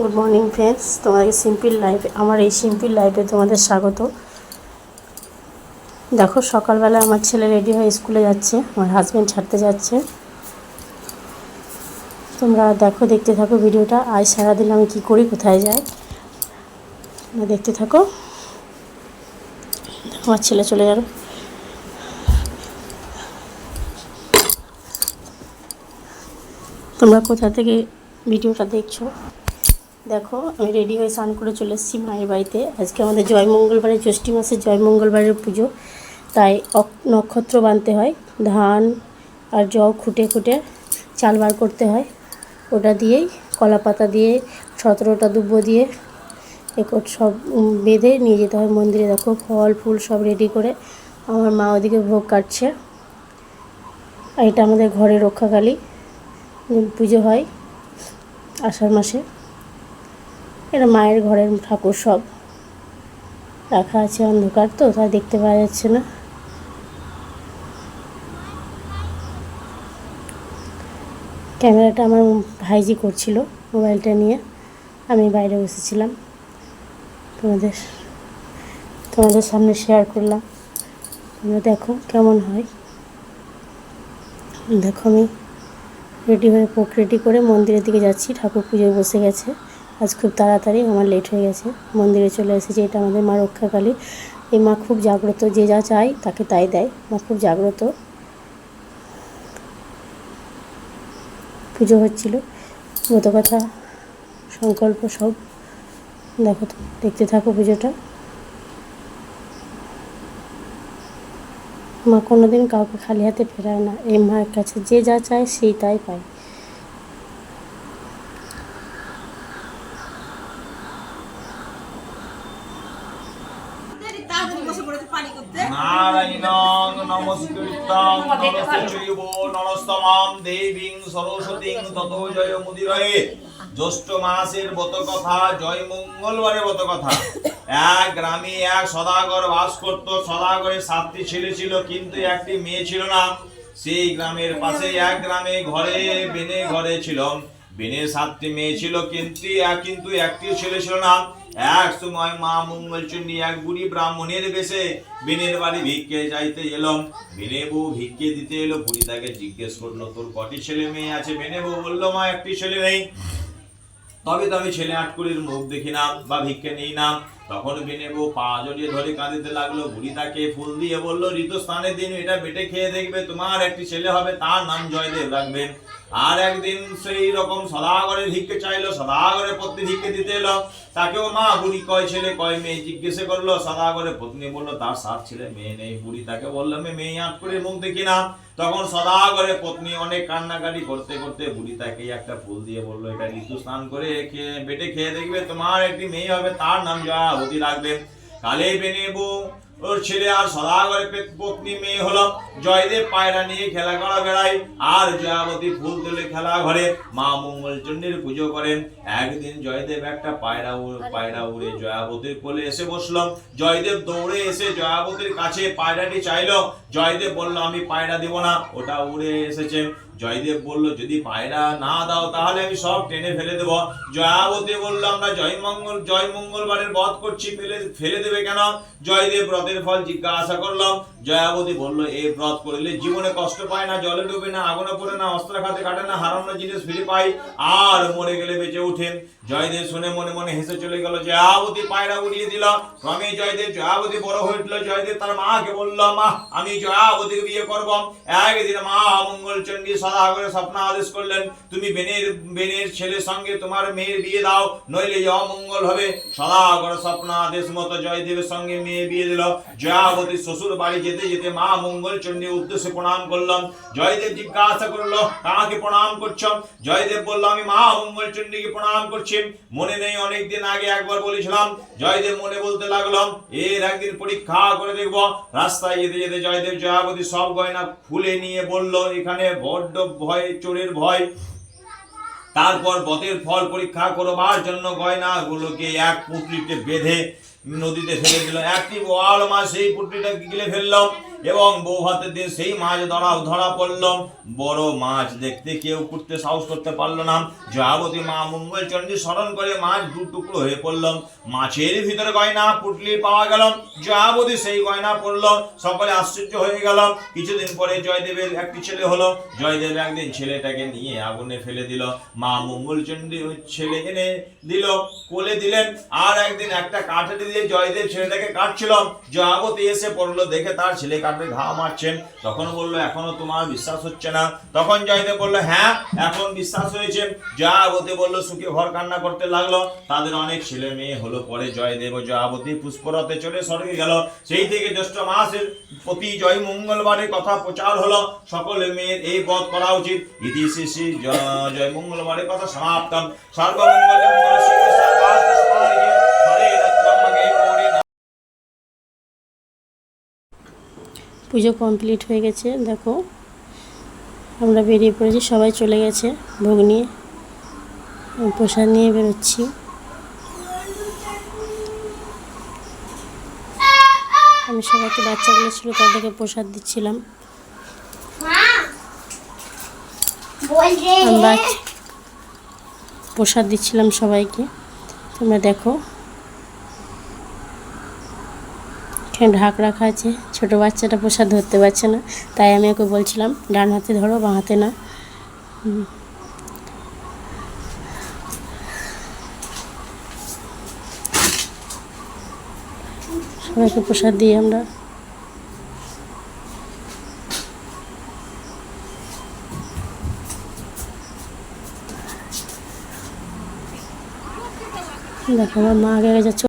Good morning friends, তোমাদের simple লাইফে আমার এই সিম্পল লাইফে তোমাদের স্বাগত। দেখো, সকালবেলা আমার ছেলে রেডি হয়ে স্কুলে যাচ্ছে, আমার হাজব্যান্ড ছাড়তে যাচ্ছে। তোমরা দেখো, দেখতে থাকো ভিডিওটা। আজ সারাদিন আমি কী করি, কোথায় যাই, দেখতে থাকো। আমার ছেলে চলে গেল। তোমরা কোথা থেকে ভিডিওটা দেখছো দেখো। আমি রেডি হয়ে স্নান করে চলে এসেছি মায়ের বাড়িতে। আজকে আমাদের জয়মঙ্গলবারের, জ্যৈষ্ঠী মাসের জয়মঙ্গলবারের পুজো, তাই নক্ষত্র বাঁধতে হয়। ধান আর জব খুঁটে খুঁটে চাল বার করতে হয়, ওটা দিয়েই কলা পাতা দিয়ে 17টা দুব্বো দিয়ে একট সব বেঁধে নিয়ে যেতে হয় মন্দিরে। দেখো, ফল ফুল সব রেডি করে আমার মা ওদিকে ভোগ কাটছে। আর এটা আমাদের ঘরে রক্ষাকালী পুজো হয় আষাঢ় মাসে। এটা মায়ের ঘরের ঠাকুর, সব রাখা আছে। অন্ধকার তো, তাই দেখতে পাওয়া যাচ্ছে না। ক্যামেরাটা আমার ভাইজি করছিল মোবাইলটা নিয়ে, আমি বাইরে বসেছিলাম। তোমাদের সামনে শেয়ার করলাম। তোমরা দেখো কেমন হয়। দেখো, আমি রেডি হয়ে রেডি করে মন্দিরের দিকে যাচ্ছি। ঠাকুর পুজোয় বসে গেছে। আজ খুব তাড়াতাড়ি, আমার লেট হয়ে গেছে। মন্দিরে চলে এসেছি। এটা আমাদের মা রক্ষাকালী। এই মা খুব জাগ্রত, যে যা চায় তাকে তাই দেয়। মা খুব জাগ্রত। পুজো হচ্ছিল, মতো কথা, সংকল্প সব। দেখো, দেখতে থাকো পুজোটা। মা কোনোদিন কাউকে খালি হাতে ফেরায় না। এই মায়ের কাছে যে যা চায় সেই তাই পায়। নারায়ণং নমস্কৃত্যং নরচৈব নরস্তমাং দেবীং সরস্বতীং ততো জয় মুদিরয়ে। জ্যৈষ্ঠ মাসের ব্রত কথা, জয় মঙ্গলবারের ব্রত কথা। এক গ্রামে এক সদাগর বাস করত। সদাগরের 7টি ছেলে ছিল, কিন্তু একটি মেয়ে ছিল না। সেই গ্রামের পাশে এক গ্রামে বেনে ঘরে ছিল। বেনের 7টি মেয়ে ছিল, কিন্তু একটি ছেলে ছিল না। এক সময় মা মঙ্গলচণ্ডী এক বুড়ি ব্রাহ্মণের বেশে বেনের বাড়ি ভিক্ষে যাইতে এলাম। বেনে বউ ভিক্ষে দিতে এলো। বুড়ি তাকে জিজ্ঞেস করলো, তোর কটি ছেলে মেয়ে আছে? বেনে বউ বললো, মা একটি ছেলে নেই, তবে আমি ছেলে আটকুলির মুখ দেখি না বা ভিক্ষে নিই না। তখন বেনে বউ পা জড়িয়ে ধরে কাঁদিতে লাগলো। বুড়ি তাকে ফুল দিয়ে বললো, ঋতুস্থানের দিন এটা বেটে খেয়ে দেখবে, তোমার একটি ছেলে হবে, তার নাম জয়দেব রাখবে। আর একদিন সেই রকম সদাগরের ভিক্ষে চাইলো। সদাগরের পত্নী ভিক্ষে দিতে এলো। তাকেও মা বুড়ি কয় ছেলে কয় মেয়ে জিজ্ঞেস করলো। সদাগরের পত্নী বললো, তার 7 ছেলে মেয়ে নেই। বুড়ি তাকে বললো, আমি মেয়ে আটকুলির মুখ দেখি না। তখন সদাগরের পত্নী অনেক কান্নাকাটি করতে করতে বুড়ি তাকে একটা ফুল দিয়ে বললো, এটা ঋতু স্নান করে বেটে খেয়ে দেখবে, তোমার একটি মেয়ে হবে, তার নাম জয়াবতী রাখবে। কালে বেনে বউ ওর ছেলে আর সদাগরের পত্নী মেয়ে হলো। জয়দেব পায়রা নিয়ে খেলা করা বেড়ায়, আর জয়াবতী ফুল তুলে খেলা ঘরে মা মঙ্গলচণ্ডীর পুজো করেন। একদিন জয়দেব একটা পায়রা উড়ে জয়াবতীর কোলে এসে বসলো। জয়দেব দৌড়ে এসে জয়াবতীর কাছে পায়রাটি চাইলো। জয়দেব বলল, আমি পায়রা দেব না, ওটা উড়ে এসেছে। জয়দেব বলল, যদি পায়রা না দাও তাহলে আমি সব টেনে ফেলে দেব। জয়াবতী বলল, আমরা জয় মঙ্গলবারের ব্রত করছি, ফেলে দেবে কেন? জয়দেব ব্রতের ফল জিজ্ঞাসা করলাম। জয়াবতী বলল, এই ব্রত করলে জীবনে কষ্ট পায় না, জলে ডুবে না, আগুনে পড়ে না, অস্ত্রাঘাতে কাটে না, হারানো জিনিস ফিরে পাই, আর মরে গেলে বেঁচে ওঠেন। জয়দেব শুনে মনে মনে হেসে চলে গেল। জয়াবতী পায়রা উড়িয়ে দিল। ক্রমে জয়াবতী বড় হয়ে উঠল। জয়দেব তার মাকে বলল, মা, আমি জয়াবতীকে বিয়ে করব। একদিন মা মঙ্গলচণ্ডী সদাগরের স্বপ্ন আদেশ করলেন, তুমি বেনের ছেলের সঙ্গে তোমার মেয়ের বিয়ে দাও, নইলে অমঙ্গল হবে। সদাগর স্বপ্ন আদেশ মতো জয়দেবের সঙ্গে মেয়ে বিয়ে দিল। জয়াবতী শ্বশুর বাড়ি যেতে যেতে মা মঙ্গলচণ্ডীর উদ্দেশ্যে প্রণাম করলাম। জয়দেব জিজ্ঞাসা করলো, কাকে প্রণাম করছো? জয়দেব বলল, আমি মা মঙ্গলচণ্ডীকে প্রণাম করছি। মনে নেই অনেকদিন আগে একবার বলেছিলাম? জয়দেব মনে বলতে লাগলাম, এর একদিন পরীক্ষা করে দেখব। রাস্তায় যেতে যেতে জয়দেব জয়াবতী সব গয়না খুলে নিয়ে বলল, এখানে বড্ড ভয়, চোরের ভয়। তারপর ব্রতের ফল পরীক্ষা করবার জন্য গয়নাগুলোকে এক পুঁটলিতে বেঁধে নদীতে ফেলে দিল। একটি বোয়াল মাছ সেই পুঁটলিটাকে গিলে ফেলল। এবং বউ ভাতের দিন সেই মাছ ধরা পড়ল। বড় মাছ দেখতে কেউ করতে সাহস করতে পারলো না। জয়াবতী মা মঙ্গলচণ্ডী স্মরণ করে মাছ দু টুকরো হয়ে পড়ল। মাছের ভিতরে গয়না পুটলি পাওয়া গেল। জয়াবতী সেই গয়না পড়ল। সকলে আশ্চর্য হয়ে গেল। কিছুদিন পরে জয়দেবের একটি ছেলে হলো। জয়দেব একদিন ছেলেটাকে নিয়ে আগুনে ফেলে দিল। মা মঙ্গলচণ্ডী ওই ছেলে এনে দিল, কোলে দিলেন। আর একদিন একটা কাঠে দিয়ে জয়দেব ছেলেটাকে কাটছিল। জয়াবতী এসে পড়লো, দেখে তার ছেলে কাঠে ঘা মারছেন। তখন বললো, এখনো তোমার বিশ্বাস হচ্ছে না? তখন জয়দেব বললো, হ্যাঁ এখন বিশ্বাস হয়েছে। জয়াবতী বললো, সুখে ঘর কান্না করতে লাগলো। তাদের অনেক ছেলে মেয়ে হলো। পরে জয়দেব ও জয়াবতী পুষ্পরথে চড়ে স্বর্গে গেল। সেই থেকে জ্যৈষ্ঠ মাসের প্রতি জয় মঙ্গলবারের কথা প্রচার হলো। সকলে মেয়ের এই পথ করা উচিত। ইতি শ্রী জয় মঙ্গলবারের কথা সমাপ্তম। সর্বমঙ্গলং শিবে সর্বার্থ সাধিকে হরে রত্নমগে গৌরী। পুজো কমপ্লিট হয়ে গেছে। দেখো আমরা বেরিয়ে পড়েছি, সবাই চলে গেছে ভোগ নিয়ে। প্রসাদ নিয়ে বেরোচ্ছি। আমি সবাইকে, বাচ্চাগুলো ছিল তাদেরকে প্রসাদ দিচ্ছিলাম। আমরা প্রসাদ দিচ্ছিলাম সবাইকে। তোমরা দেখো এখানে ঢাক রাখা আছে। ছোটো বাচ্চাটা প্রসাদ ধরতে পারছে না, তাই আমি ওকে বলছিলাম ডান হাতে ধরো, বাঁ হাতে না। সবাইকে প্রসাদ দিই আমরা। দেখো আমার মা আগে যাচ্ছে।